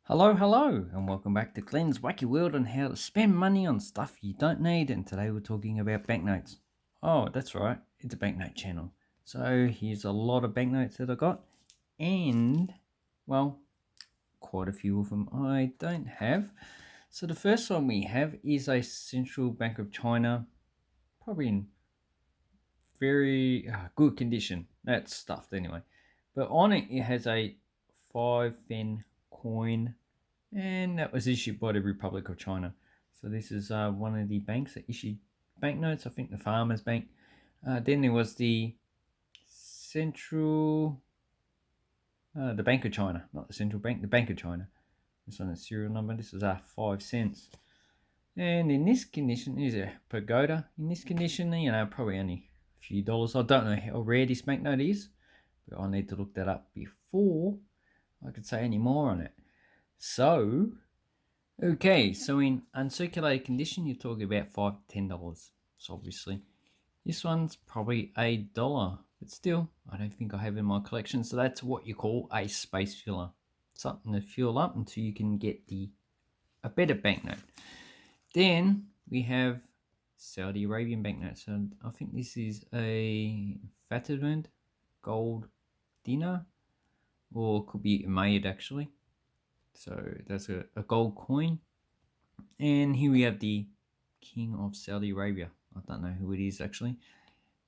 Hello, and welcome back to Glenn's Wacky World on how to spend money on stuff you don't need. And today we're talking about banknotes. Oh, that's right, it's a banknote channel. So here's a lot of banknotes that I got, and well, quite a few of them I don't have. So the first one we have is a Central Bank of China, probably in very good condition. That's stuffed anyway. But on it, it has a 5 yen coin, and that was issued by the Republic of China. So this is one of the banks that issued banknotes. I think the Farmers Bank. Then there was the Central, the Bank of China, not the Central Bank, the Bank of China. This one is serial number. This is 5 cents. And in this condition, is a pagoda. In this condition, probably only a few dollars. I don't know how rare this banknote is, but I need to look that up before I could say any more on it. So, okay, so in uncirculated condition, you're talking about $5 to $10. So obviously, this one's probably $1, but still, I don't think I have it in my collection. So that's what you call a space filler, something to fill up until you can get a better banknote. Then we have Saudi Arabian banknotes. And I think this is a Fatimid gold dinar, or it could be Umayyad actually. So that's a gold coin. And here we have the King of Saudi Arabia. I don't know who it is actually.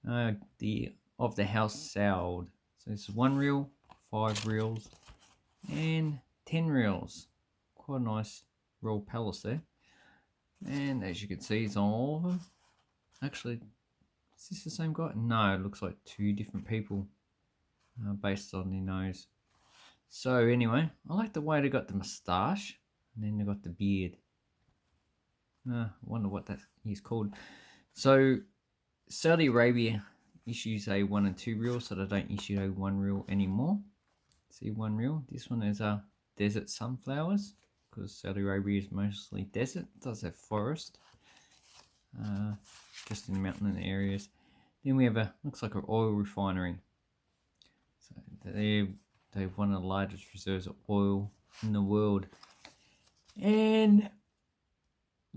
The of the House Saud. So it's 1 reel, 5 reels, and 10 reels. Quite a nice royal palace there. And as you can see, it's on all of them. Actually, is this the same guy? No, it looks like two different people based on the nose. So anyway, I like the way they got the moustache and then they got the beard. I wonder what that is called. So Saudi Arabia issues a 1 and 2 reel, so they don't issue a 1 reel anymore. See, 1 reel. This one is desert sunflowers, because Saudi Arabia is mostly desert. It does have forest, just in mountain areas. Then we have looks like an oil refinery. So they've one of the largest reserves of oil in the world. And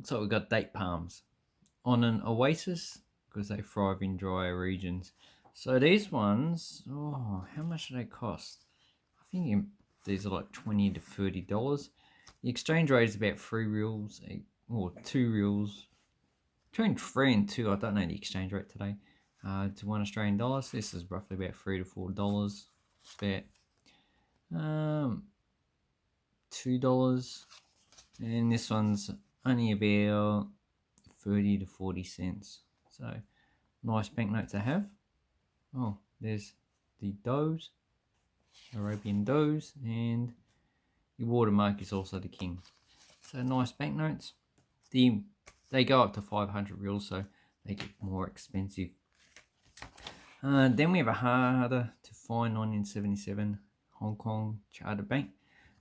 so we've got date palms on an oasis, because they thrive in drier regions. So these ones, how much do they cost? I think these are like $20 to $30. The exchange rate is about 3 reals or 2 reals, between 3 and 2. I don't know the exchange rate today. To $1 Australian. This is roughly about $3 to $4. About $2, and this one's only about 30 to 40 cents. So nice banknote to have. Oh, there's the does, Arabian does, and the watermark is also the king. So nice banknotes. They go up to 500 reals, so they get more expensive. Then we have a harder to find 1977 Hong Kong Charter Bank.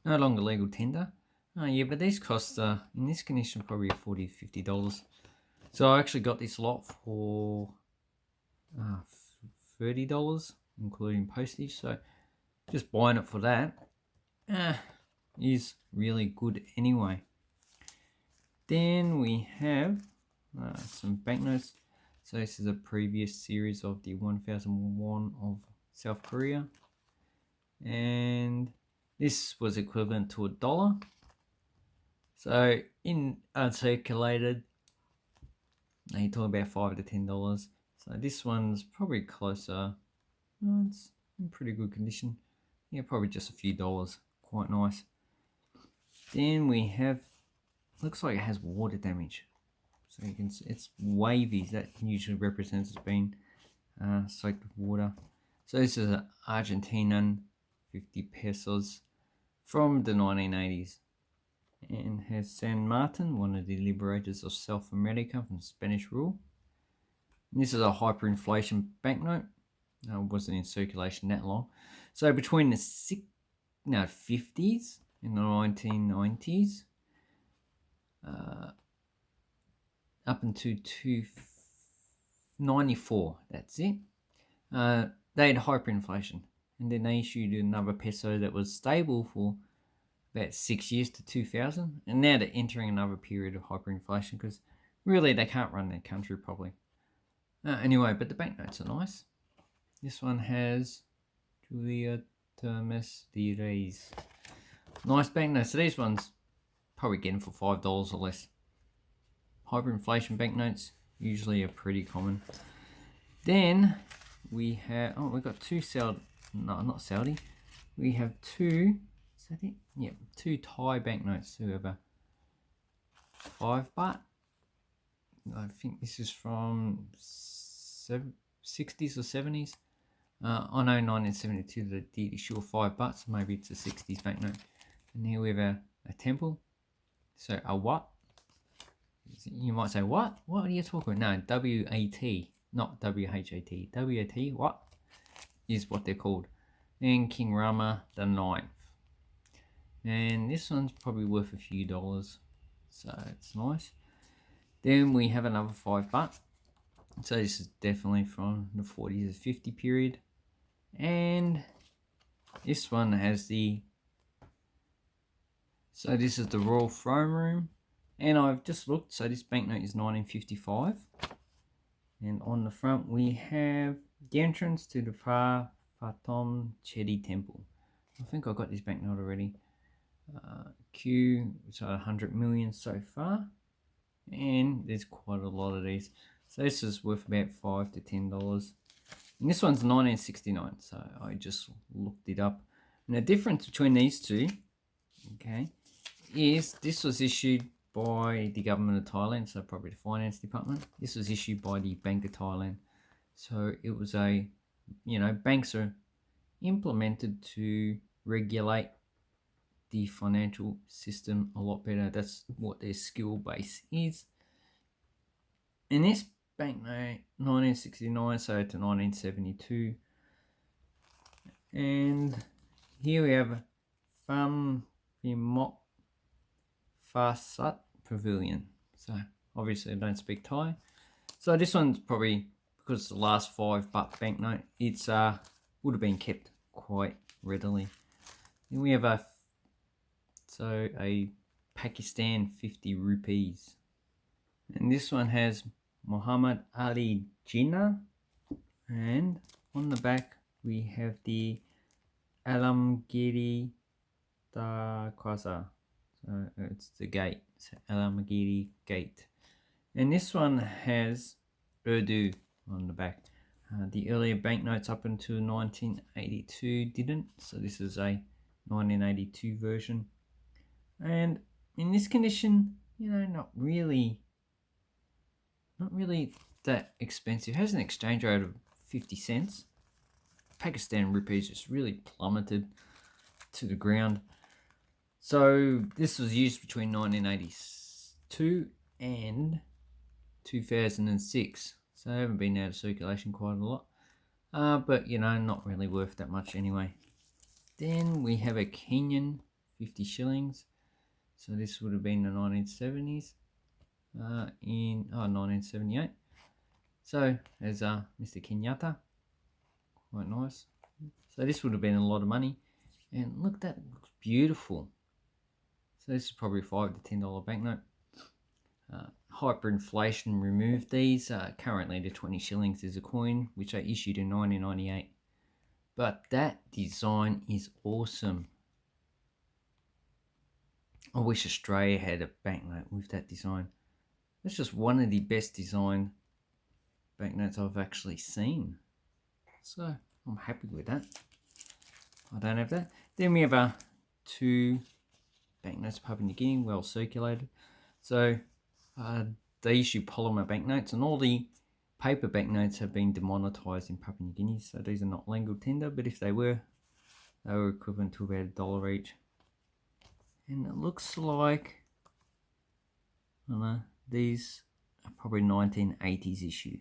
No longer legal tender. Yeah, but these cost, in this condition, probably $40 to $50. So I actually got this lot for $30, including postage. So just buying it for that is really good anyway. Then we have some banknotes. So this is a previous series of the 1001 of South Korea. And this was equivalent to $1. So in uncirculated, you're talking about $5 to $10. So this one's probably closer. It's in pretty good condition. Yeah, probably just a few dollars. Quite nice. Then we have, looks like it has water damage. So you can see it's wavy. That usually represents as being soaked with water. So this is an Argentinian 50 pesos from the 1980s. And has San Martin, one of the liberators of South America from Spanish rule. And this is a hyperinflation banknote. It wasn't in circulation that long. So between the 50s and the 1990s, up until 294, that's it. They had hyperinflation, and then they issued another peso that was stable for about 6 years to 2000, and now they're entering another period of hyperinflation because really they can't run their country properly. Anyway, but the banknotes are nice. This one has Julia Termes de Reis. Nice banknotes. So these ones probably getting for $5 or less. Hyperinflation banknotes usually are pretty common. Then we have, we've got two Saudi, no, not Saudi. We have two, is that it? Yep, two Thai banknotes. So we have a 5 baht. I think this is from 60s or 70s. I know 1972 the deed sure 5 baht, so maybe it's a 60s banknote. And here we have a temple. So a what? You might say, what? What are you talking about? No, W-A-T, not W-H-A-T. W-A-T, what? Is what they're called. And King Rama the 9th. And this one's probably worth a few dollars. So it's nice. Then we have another 5 baht. So this is definitely from the 40s to 50 period. And this one has the, so this is the Royal Throne Room. And I've just looked, so this banknote is 1955. And on the front we have the entrance to the Fatom Chedi Temple. I think I got this banknote already. So 100 million so far. And there's quite a lot of these. So this is worth about $5 to $10. And this one's 1969, so I just looked it up. And the difference between these two, okay, is this was issued by the government of Thailand, so probably the finance department. This was issued by the Bank of Thailand. So it was a, banks are implemented to regulate the financial system a lot better. That's what their skill base is. And this banknote, 1969, so to 1972. And here we have Pham Phimok Phasat Pavilion. So obviously I don't speak Thai. So this one's probably, because it's the last 5 baht banknote, it's would have been kept quite readily. Then we have a Pakistan 50 rupees. And this one has Muhammad Ali Jinnah. And on the back we have the Alamgiri Darwaza. So it's the gate, it's Alamgiri Gate. And this one has Urdu on the back. The earlier banknotes up until 1982 didn't, so this is a 1982 version. And in this condition, not really that expensive. It has an exchange rate of 50 cents. Pakistan rupees just really plummeted to the ground. So this was used between 1982 and 2006. So I haven't been out of circulation quite a lot. But not really worth that much anyway. Then we have a Kenyan 50 shillings. So this would have been the 1970s. In 1978. So there's Mr. Kenyatta. Quite nice. So this would have been a lot of money. And look, that looks beautiful. So this is probably a $5 to $10 banknote. Hyperinflation removed these. Currently the 20 shillings is a coin which I issued in 1998. But that design is awesome. I wish Australia had a banknote with that design. That's just one of the best designed banknotes I've actually seen. So I'm happy with that. I don't have that. Then we have two banknotes, Papua New Guinea, well circulated. So they issue polymer banknotes, and all the paper banknotes have been demonetized in Papua New Guinea. So these are not legal tender, but if they were equivalent to about $1 each. And it looks like, I don't know, these are probably 1980s issue.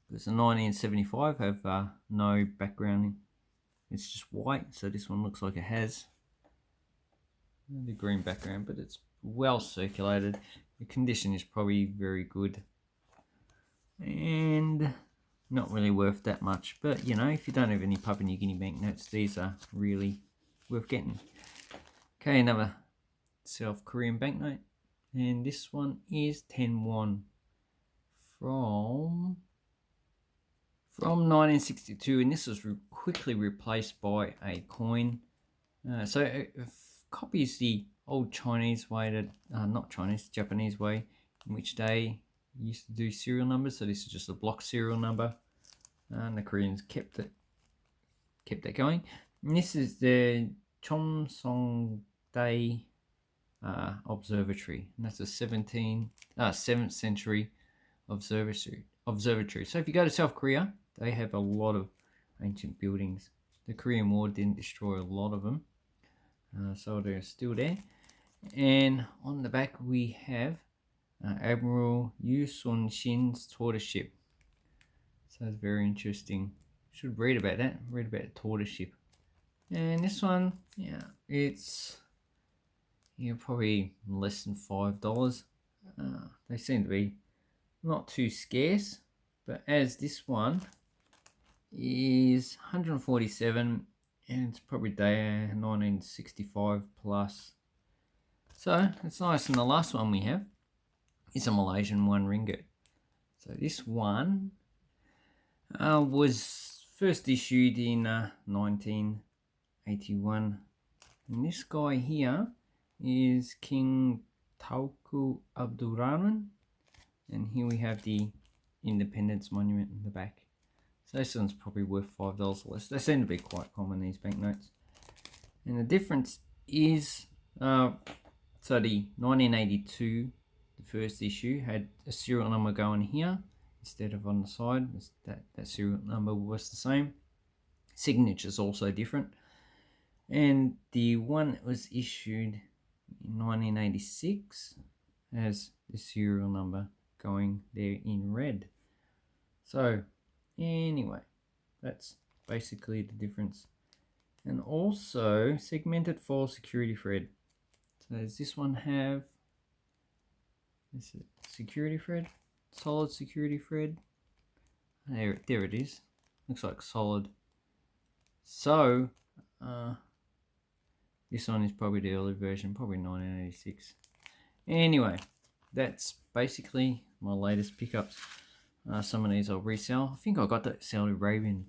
Because the 1975 have no background. It's just white, so this one looks like it has the green background, but it's well circulated. The condition is probably very good. And not really worth that much. But, if you don't have any Papua New Guinea banknotes, these are really worth getting. Okay, another South Korean banknote, and this one is 10 won from 1962, and this was quickly replaced by a coin. So it copies the old Chinese way, that not Chinese, Japanese way, in which they used to do serial numbers. So this is just a block serial number, and the Koreans kept that going. And this is the Chomsongdae Observatory, and that's a 7th century observatory. So if you go to South Korea, they have a lot of ancient buildings. The Korean War didn't destroy a lot of them, so they're still there. And on the back we have Admiral Yu Sun Shin's tortoise ship. So it's very interesting. Should read about that. Read about the tortoise ship. And this one, yeah, it's probably less than $5. They seem to be not too scarce, but as this one is 147, and it's probably day 1965 plus. So it's nice. And the last one we have is a Malaysian 1 ringgit. So this one was first issued in 1981, and this guy here is King Tauku Abdul Rahman, and here we have the Independence Monument in the back. So this one's probably worth $5 or less. They seem to be quite common, these banknotes. And the difference is, so the 1982, the first issue, had a serial number going here instead of on the side. That serial number was the same. Signature's also different. And the one that was issued in 1986 has the serial number going there in red. So anyway, that's basically the difference. And also segmented foil security thread. So does this one have security thread? Solid security thread. There it is. Looks like solid. So this one is probably the early version, probably 1986. Anyway, that's basically my latest pickups. Some of these I'll resell. I think I got that Saudi Arabian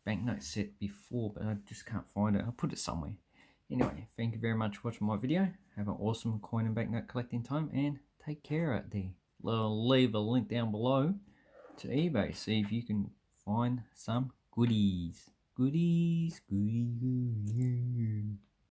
banknote set before, but I just can't find it. I'll put it somewhere. Anyway, thank you very much for watching my video. Have an awesome coin and banknote collecting time, and take care out there. I'll leave a link down below to eBay. See if you can find some goodies. Goodies.